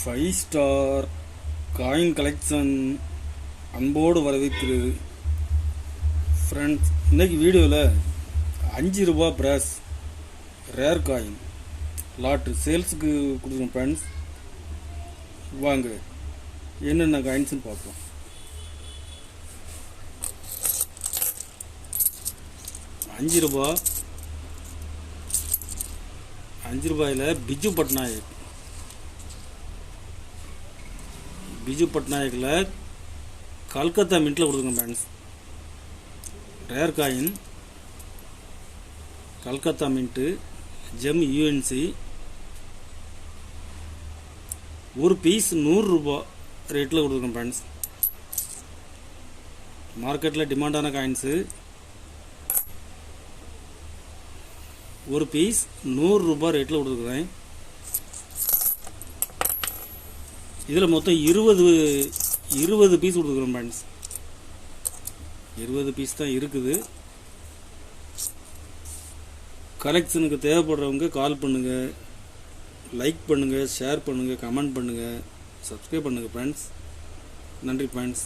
Five star coin collection அன்போடு வரவேற்கிறது friends. இன்றைக்கி வீடியோவில் 5 ரூபா பிராஸ் ரேர் காயின் லாட்டு சேல்ஸுக்கு கொடுக்குறோம் ஃப்ரெண்ட்ஸ். வாங்க என்னென்ன காயின்ஸ்னு பார்ப்போம். அஞ்சு ரூபாயில் பிஜு பட்நாயக்கில் கல்கத்தா மின்ட்டில் கொடுத்துருங்க friends. Rare coin Calcutta mint GeM UNC. ஒரு பீஸ் 100 ரூபா ரேட்டில் கொடுத்துருக்கோம் ஃப்ரெண்ட்ஸ். மார்க்கெட்டில் டிமாண்டான காயின்ஸு. ஒரு பீஸ் 100 ரூபா ரேட்டில் கொடுத்துருக்குறேன். இதில் மொத்தம் 20 பீஸ் கொடுத்துருக்குறோம் ஃப்ரெண்ட்ஸ். 20 பீஸ் தான் இருக்குது. கலெக்ஷனுக்கு தேவைப்படுறவங்க கால் பண்ணுங்கள், லைக் பண்ணுங்கள், ஷேர் பண்ணுங்கள், கமெண்ட் பண்ணுங்கள், சப்ஸ்கிரைப் பண்ணுங்கள் ஃப்ரெண்ட்ஸ். நன்றி ஃப்ரெண்ட்ஸ்.